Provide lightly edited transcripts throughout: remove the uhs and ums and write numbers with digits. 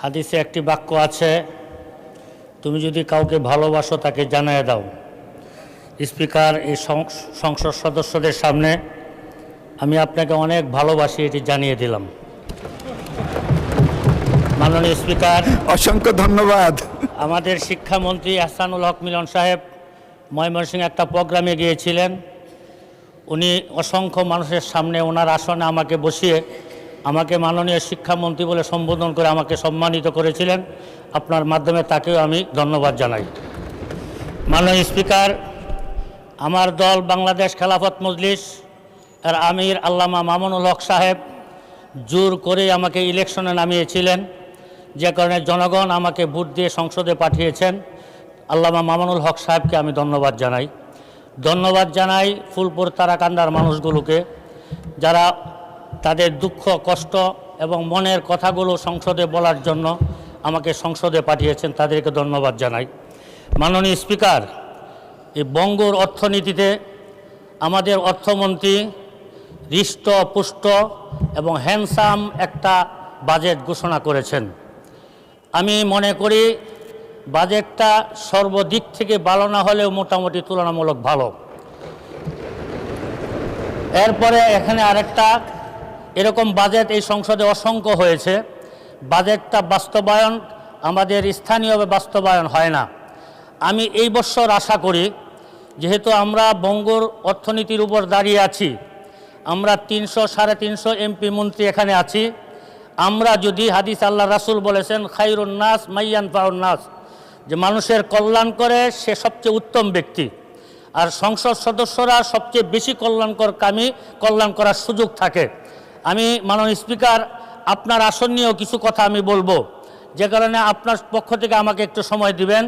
হাদিসে একটি বাক্য আছে, তুমি যদি কাউকে ভালোবাসো তাকে জানিয়ে দাও। স্পিকার, এই সংসদ সদস্যদের সামনে আমি আপনাকে অনেক ভালোবাসি, এটি জানিয়ে দিলাম। মাননীয় স্পিকার, অসংখ্য ধন্যবাদ। আমাদের শিক্ষামন্ত্রী আহসানুল হক মিলন সাহেব ময়মনসিংহে একটা প্রোগ্রামে গিয়েছিলেন। উনি অসংখ্য মানুষের সামনে ওনার আসনে আমাকে বসিয়ে আমাকে মাননীয় শিক্ষামন্ত্রী বলে সম্বোধন করে আমাকে সম্মানিত করেছিলেন। আপনার মাধ্যমে তাকেও আমি ধন্যবাদ জানাই। মাননীয় স্পিকার, আমার দল বাংলাদেশ খেলাফত মজলিস এর আমির আল্লামা মামুনুল হক সাহেব জোর করে আমাকে ইলেকশনে নামিয়েছিলেন, যে কারণে জনগণ আমাকে ভোট দিয়ে সংসদে পাঠিয়েছেন। আল্লামা মামুনুল হক সাহেবকে আমি ধন্যবাদ জানাই ফুলপুর তারাকান্দার মানুষগুলোকে, যারা তাদের দুঃখ কষ্ট এবং মনের কথাগুলো সংসদে বলার জন্য আমাকে সংসদে পাঠিয়েছেন, তাদেরকে ধন্যবাদ জানাই। মাননীয় স্পিকার, এই বঙ্গর অর্থনীতিতে আমাদের অর্থমন্ত্রী হৃষ্টপুষ্ট এবং হ্যান্ডসাম একটা বাজেট ঘোষণা করেছেন। আমি মনে করি বাজেটটা সর্বদিক থেকে ভালো না হলেও মোটামুটি তুলনামূলক ভালো। এরপরে এখানে আরেকটা এরকম বাজেট এই সংসদে অসংখ্য হয়েছে, বাজেটটা বাস্তবায়ন আমাদের স্থানীয়ভাবে বাস্তবায়ন হয় না। আমি এই বছর আশা করি, যেহেতু আমরা বঙ্গর অর্থনীতির উপর দাঁড়িয়ে আছি, আমরা 300-350 এমপি মন্ত্রী এখানে আছি, আমরা যদি হাদিস আল্লাহ রাসূল বলেছেন খায়রুন নাস মাইয়ানফাউন নাস, যে মানুষের কল্যাণ করে সে সবচেয়ে উত্তম ব্যক্তি, আর সংসদ সদস্যরা সবচেয়ে বেশি কল্যাণ করার সুযোগ থাকে। আমি মাননীয় স্পিকার, আপনার আসন নিয়েও কিছু কথা আমি বলবো, যে কারণে আপনার পক্ষ থেকে আমাকে একটু সময় দিবেন।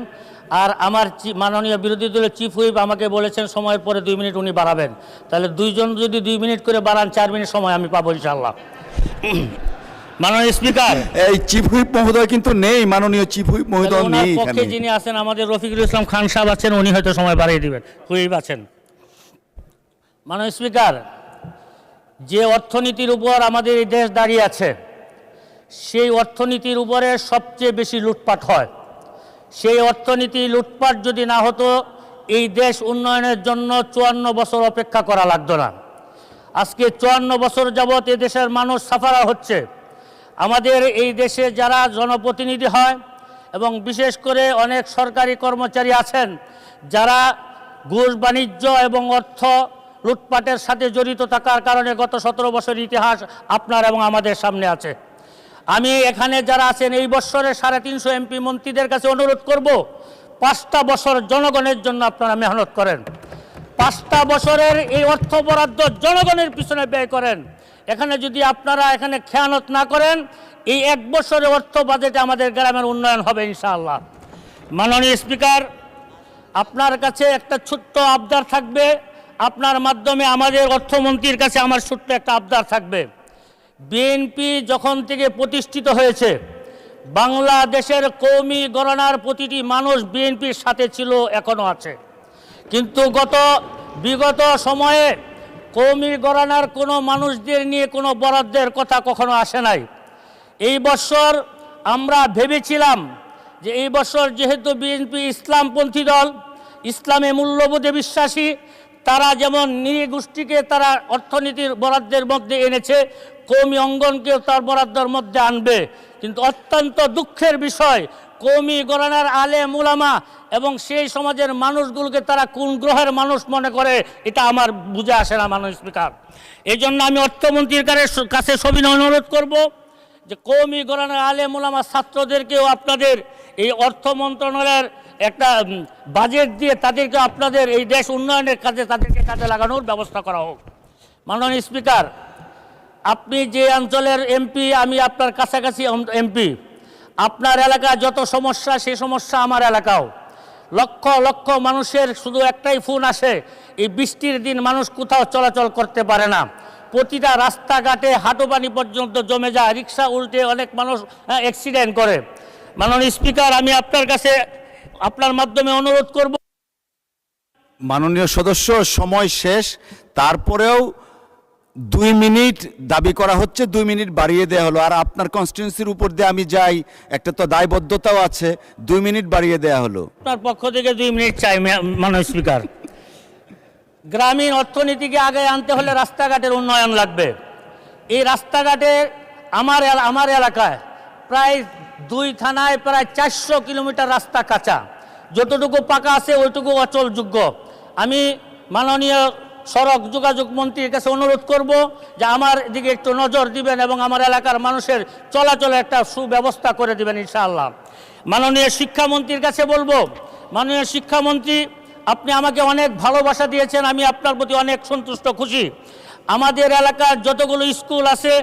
আর আমার মাননীয় বিরোধী দলের চিফ হুইপ আমাকে বলেছেন সময়ের পরে 2 মিনিট উনি বাড়াবেন, তাহলে দুইজন যদি 2 মিনিট করে বাড়ান 4 মিনিট সময় আমি পাবো ইনশাআল্লাহ। মাননীয় স্পিকার, এই চিফ হুইপ মহোদয় কিন্তু নেই, মাননীয় চিফ হুইপ মহোদয় নেই পক্ষে যিনি আছেন আমাদের রফিকুল ইসলাম খান সাহেব আছেন, উনি হয়তো সময় বাড়িয়ে দিবেন, হুইপ আছেন। মাননীয় স্পিকার, যে অর্থনীতির উপর আমাদের এই দেশ দাঁড়িয়ে আছে, সেই অর্থনীতির উপরে সবচেয়ে বেশি লুটপাট হয়। সেই অর্থনীতি লুটপাট যদি না হতো, এই দেশ উন্নয়নের জন্য 54 বছর অপেক্ষা করা লাগতো না। আজকে 54 বছর যাবৎ এ দেশের মানুষ সাফারা হচ্ছে। আমাদের এই দেশে যারা জনপ্রতিনিধি হয় এবং বিশেষ করে অনেক সরকারি কর্মচারী আছেন, যারা ঘুষ বাণিজ্য এবং অর্থ লুটপাটের সাথে জড়িত থাকার কারণে গত 17 বছরের ইতিহাস আপনার এবং আমাদের সামনে আছে। আমি এখানে যারা আছেন এই বছরে 350 এমপি মন্ত্রীদের কাছে অনুরোধ করব, 5টা বছর জনগণের জন্য আপনারা মেহনত করেন। 5টা বছরের এই অর্থ বরাদ্দ জনগণের পিছনে ব্যয় করেন। এখানে যদি আপনারা এখানে খেয়ানত না করেন, এই 1 বছরে অর্থ বাজেটে আমাদের গ্রামের উন্নয়ন হবে ইনশাআল্লাহ। মাননীয় স্পিকার, আপনার কাছে একটা ছোট্ট আবদার থাকবে, আপনার মাধ্যমে আমাদের অর্থমন্ত্রীর কাছে আমার ছোট্ট একটা আবদার থাকবে। বিএনপি যখন থেকে প্রতিষ্ঠিত হয়েছে, বাংলাদেশের কওমি গণনার প্রতিটি মানুষ বিএনপির সাথে ছিল, এখনও আছে। কিন্তু বিগত সময়ে কওমি গণনার কোনো মানুষদের নিয়ে কোনো বরাদ্দের কথা কখনো আসে নাই। এই বছর আমরা ভেবেছিলাম যে এই বছর যেহেতু বিএনপি ইসলামপন্থী দল, ইসলামে মূল্যবোধে বিশ্বাসী, তারা যেমন নৃগোষ্ঠীকে তারা অর্থনীতির বরাদ্দের মধ্যে এনেছে, কওমি অঙ্গনকেও তার বরাদ্দের মধ্যে আনবে। কিন্তু অত্যন্ত দুঃখের বিষয়, কওমি গণনার আলেম উলামা এবং সেই সমাজের মানুষগুলোকে তারা কোন গ্রহের মানুষ মনে করে, এটা আমার বুঝে আসে না মাননীয় স্পিকার। এই জন্য আমি অর্থমন্ত্রীর কাছে সবিনয় অনুরোধ করব যে কওমি গণনার আলেম উলামা ছাত্রদেরকেও আপনাদের এই অর্থ মন্ত্রণালয়ের একটা বাজেট দিয়ে তাদেরকে আপনাদের এই দেশ উন্নয়নের কাজে তাদেরকে কাজে লাগানোর ব্যবস্থা করা হোক। মাননীয় স্পিকার, আপনি যে অঞ্চলের এমপি, আমি আপনার কাছাকাছি এমপি, আপনার এলাকায় যত সমস্যা, সেই সমস্যা আমার এলাকাও। লক্ষ লক্ষ মানুষের শুধু একটাই ফোন আসে, এই বৃষ্টির দিন মানুষ কোথাও চলাচল করতে পারে না, প্রতিটা রাস্তাঘাটে হাঁটু পানি পর্যন্ত জমে যায়, রিক্সা উল্টে অনেক মানুষ অ্যাক্সিডেন্ট করে। মাননীয় স্পিকার, আমি আপনার কাছে আপনার মাধ্যমে অনুরোধ করব। মাননীয় সদস্য, সময় শেষ, তারপরেও 2 মিনিট দাবি করা হচ্ছে, 2 মিনিট বাড়িয়ে দেওয়া হলো। আর আপনার কনস্টিটিউন্সির উপর দিয়ে আমি যাই, একটা তো দায়বদ্ধতাও আছে, 2 মিনিট বাড়িয়ে দেওয়া হলো। আপনার পক্ষ থেকে 2 মিনিট চাই মাননীয় স্পিকার। গ্রামীণ অর্থনীতিকে আগে আনতে হলে রাস্তাঘাটের উন্নয়ন লাগবে। এই রাস্তাঘাটে আমার এলাকায় প্রায় 2 থানায় প্রায় 400 কিলোমিটার রাস্তা কাঁচা, যতটুকু পাকা আছে ওইটুকু অচলযোগ্য। আমি মাননীয় সড়ক যোগাযোগ মন্ত্রীর কাছে অনুরোধ করব যে আমার দিকে একটু নজর দিবেন এবং আমার এলাকার মানুষের চলাচলের একটা সুব্যবস্থা করে দিবেন ইনশাআল্লাহ। মাননীয় শিক্ষামন্ত্রীর কাছে বলবো, মাননীয় শিক্ষামন্ত্রী, আপনি আমাকে অনেক ভালোবাসা দিয়েছেন, আমি আপনার প্রতি অনেক সন্তুষ্ট, খুশি। আমাদের এলাকার যতগুলো স্কুল আছে,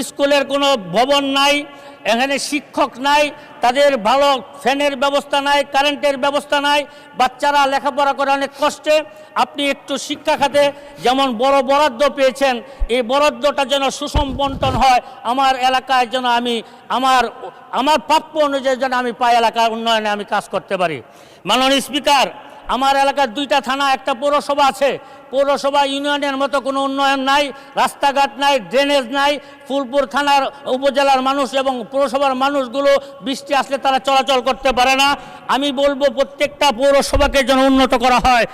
স্কুলের কোনো ভবন নাই, এখানে শিক্ষক নাই, তাদের ভালো ফ্যানের ব্যবস্থা নাই, কারেন্টের ব্যবস্থা নাই, বাচ্চারা লেখাপড়া করে অনেক কষ্টে। আপনি একটু শিক্ষা খাতে যেমন বড় বরাদ্দ পেয়েছেন, এই বরাদ্দটা যেন সুষম বন্টন হয়, আমার এলাকায় যেন আমি আমার প্রাপ্য অনুযায়ী যেন আমি পাই, এলাকার উন্নয়নে আমি কাজ করতে পারি। মাননীয় স্পিকার, আমার এলাকার 2টা থানা, একটা পৌরসভা আছে। পৌরসভা ইউনিয়নের মতো কোনো উন্নয়ন নাই, রাস্তাঘাট নাই, ড্রেনেজ নাই। ফুলপুর থানার উপজেলার মানুষ এবং পৌরসভার মানুষগুলো বৃষ্টি আসলে তারা চলাচল করতে পারে না। আমি বলবো প্রত্যেকটা পৌরসভাকে যেন উন্নত করা হয়,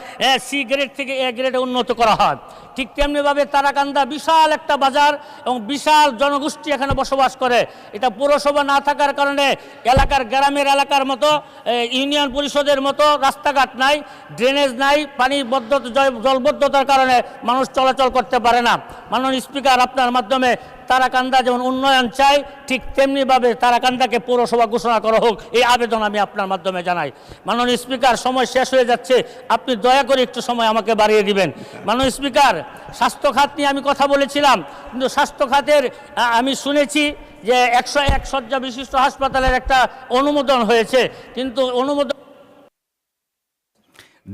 সি গ্রেড থেকে এ গ্রেডে উন্নত করা হয়। ঠিক তেমনিভাবে তারাকান্দা বিশাল একটা বাজার এবং বিশাল জনগোষ্ঠী এখানে বসবাস করে। এটা পৌরসভা না থাকার কারণে গ্রামের এলাকার মতো ইউনিয়ন পরিষদের মতো রাস্তাঘাট নাই, ড্রেনেজ নাই, জলবদ্ধতার কারণে মানুষ চলাচল করতে পারে না। মাননীয় স্পিকার, আপনার মাধ্যমে তারাকান্দা যেমন উন্নয়ন চাই, ঠিক তেমনিভাবে তারাকান্দাকে পৌরসভা ঘোষণা করা হোক, এই আবেদন আমি আপনার মাধ্যমে জানাই। মাননীয় স্পিকার, সময় শেষ হয়ে যাচ্ছে, আপনি দয়া করে একটু সময় আমাকে বাড়িয়ে দিবেন। মাননীয় স্পিকার, স্বাস্থ্য খাত নিয়ে আমি কথা বলেছিলাম, কিন্তু স্বাস্থ্য খাতের আমি শুনেছি যে 101 শয্যা বিশিষ্ট হাসপাতালের একটা অনুমোদন হয়েছে, কিন্তু অনুমোদন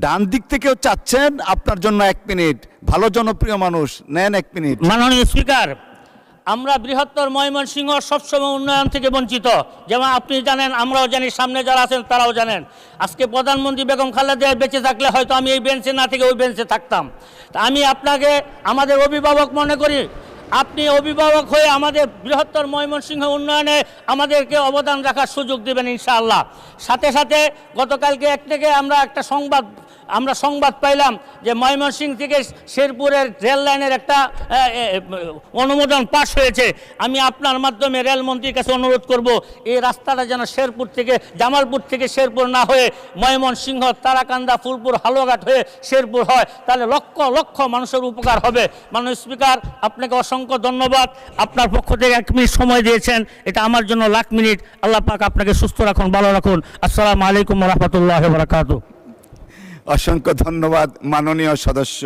ডান দিক থেকেও চাচ্ছেন আপনার জন্য 1 মিনিট, ভালো জনপ্রিয় মানুষ, নেন 1 মিনিট। মাননীয় স্পিকার, আমরা বৃহত্তর ময়মনসিংহ সবসময় উন্নয়ন থেকে বঞ্চিত, যেমন আপনি জানেন, আমরাও জানি, সামনে যারা আছেন তারাও জানেন। আজকে প্রধানমন্ত্রী বেগম খালেদা জিয়া বেঁচে থাকলে হয়তো আমি এই বেঞ্চে না থেকে ওই বেঞ্চে থাকতাম। তা আমি আপনাকে আমাদের অভিভাবক মনে করি, আপনি অভিভাবক হয়ে আমাদের বৃহত্তর ময়মনসিংহ উন্নয়নে আমাদেরকে অবদান রাখার সুযোগ দেবেন ইনশাআল্লাহ। সাথে সাথে গতকালকে একটা সংবাদ পাইলাম যে ময়মনসিংহ থেকে শেরপুরের রেল লাইনের একটা অনুমোদন পাস হয়েছে। আমি আপনার মাধ্যমে রেলমন্ত্রীর কাছে অনুরোধ করব, এই রাস্তাটা যেন জামালপুর থেকে শেরপুর না হয়ে ময়মনসিংহ, তারাকান্দা, ফুলপুর, হালুয়াঘাট হয়ে শেরপুর হয়, তাহলে লক্ষ লক্ষ মানুষের উপকার হবে। মাননীয় স্পিকার, আপনাকে অসংখ্য ধন্যবাদ। আপনার পক্ষ থেকে 1 মিনিট সময় দিয়েছেন, এটা আমার জন্য লাখ মিনিট। আল্লাহ পাক আপনাকে সুস্থ রাখুন, ভালো রাখুন। আসসালামু আলাইকুম ওয়া রাহমাতুল্লাহি ওয়া বারাকাতুহু। অসংখ্য ধন্যবাদ মাননীয় সদস্য।